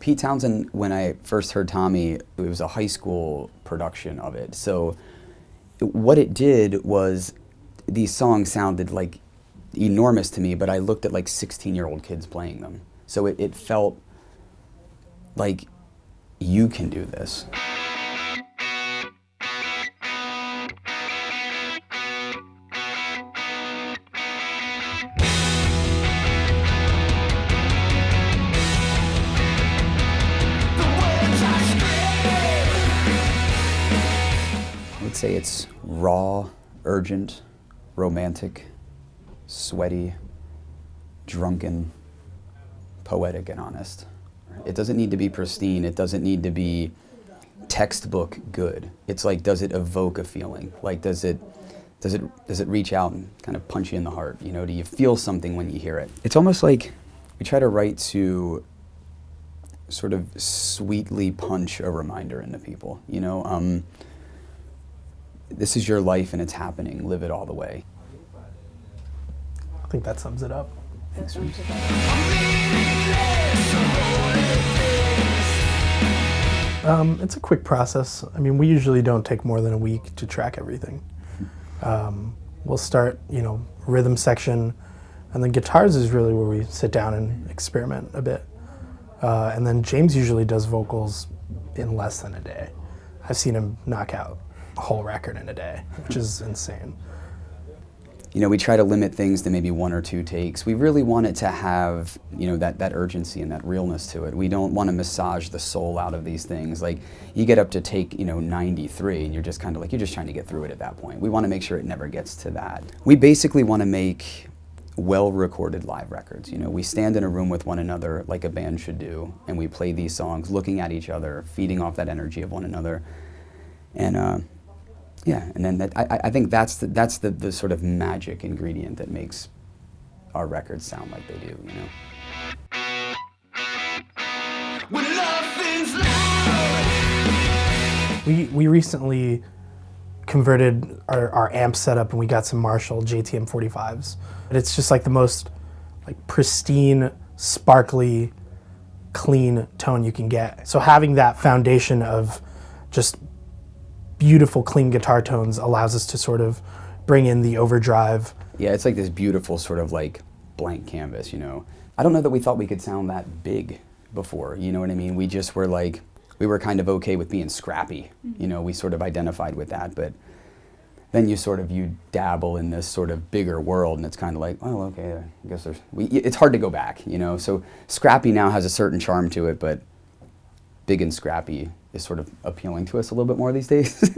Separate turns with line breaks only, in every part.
Pete Townsend, when I first heard Tommy, it was a high school production of it. So what it did was these songs sounded like enormous to me, but I looked at like 16-year-old kids playing them. So it felt like you can do this. I would say it's raw, urgent, romantic, sweaty, drunken, poetic, and honest. It doesn't need to be pristine. It doesn't need to be textbook good. It's like, does it evoke a feeling? Like, does it reach out and kind of punch you in the heart? You know, do you feel something when you hear it? It's almost like we try to write to sort of sweetly punch a reminder into people. You know, this is your life and it's happening. Live it all the way.
I think that sums it up.
Thanks.
It's a quick process. I mean, we usually don't take more than a week to track everything. We'll start, rhythm section, and then guitars is really where we sit down and experiment a bit. And then James usually does vocals in less than a day. I've seen him knock out a whole record in a day, which is insane.
You know, we try to limit things to maybe 1 or 2 takes. We really want it to have, that urgency and that realness to it. We don't want to massage the soul out of these things. Like, you get up to take, 93, and you're just kind of like, you're just trying to get through it at that point. We want to make sure it never gets to that. We basically want to make well-recorded live records. We stand in a room with one another like a band should do, and we play these songs, looking at each other, feeding off that energy of one another. And, yeah, and then I think that's the sort of magic ingredient that makes our records sound like they do,
When nothing's loud.
We recently converted our amp setup, and we got some Marshall JTM 45s. It's just like the most pristine, sparkly, clean tone you can get. So having that foundation of just beautiful, clean guitar tones allows us to sort of bring in the overdrive.
Yeah, it's like this beautiful sort of blank canvas, I don't know that we thought we could sound that big before, you know what I mean? We just were we were kind of okay with being scrappy, we sort of identified with that, but then you dabble in this sort of bigger world, and it's kind of like, oh, okay, I guess it's hard to go back, So scrappy now has a certain charm to it, but big and scrappy is sort of appealing to us a little bit more these days.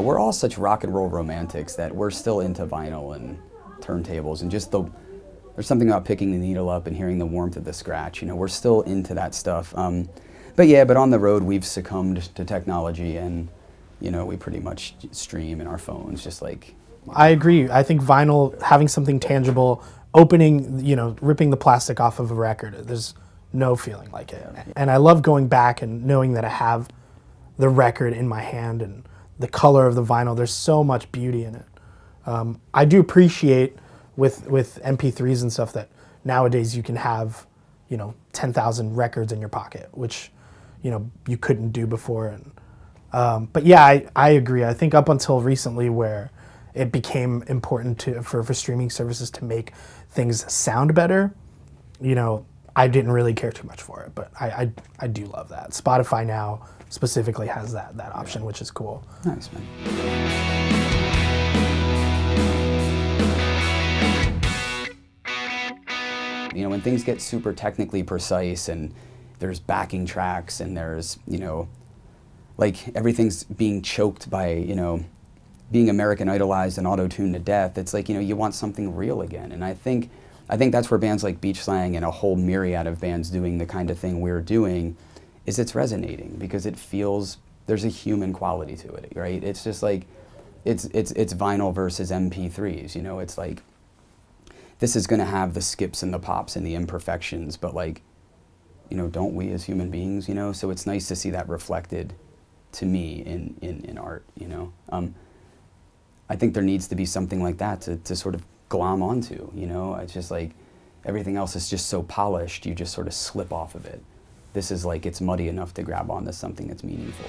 We're all such rock and roll romantics that we're still into vinyl and turntables, and just there's something about picking the needle up and hearing the warmth of the scratch. We're still into that stuff. But on the road we've succumbed to technology, and we pretty much stream in our phones, just like.
I agree. I think vinyl, having something tangible, opening, ripping the plastic off of a record, there's no feeling like it. Yeah. And I love going back and knowing that I have the record in my hand and the color of the vinyl. There's so much beauty in it. I do appreciate with MP3s and stuff that nowadays you can have, 10,000 records in your pocket, which, you couldn't do before. And but yeah, I agree. I think up until recently, where it became important for streaming services to make things sound better, I didn't really care too much for it, but I do love that. Spotify now specifically has that option, which is cool.
Nice, man. When things get super technically precise, and there's backing tracks, and there's, everything's being choked by, being American Idolized and auto-tuned to death, it's like, you want something real again. And I think that's where bands like Beach Slang and a whole myriad of bands doing the kind of thing we're doing, is it's resonating, because it feels, there's a human quality to it, right? It's just like, it's vinyl versus MP3s, it's like, this is gonna have the skips and the pops and the imperfections, but don't we as human beings, So it's nice to see that reflected, to me, in art, I think there needs to be something like that to sort of glom onto, you know? It's just like everything else is just so polished, you just sort of slip off of it. This is like, it's muddy enough to grab onto something that's meaningful.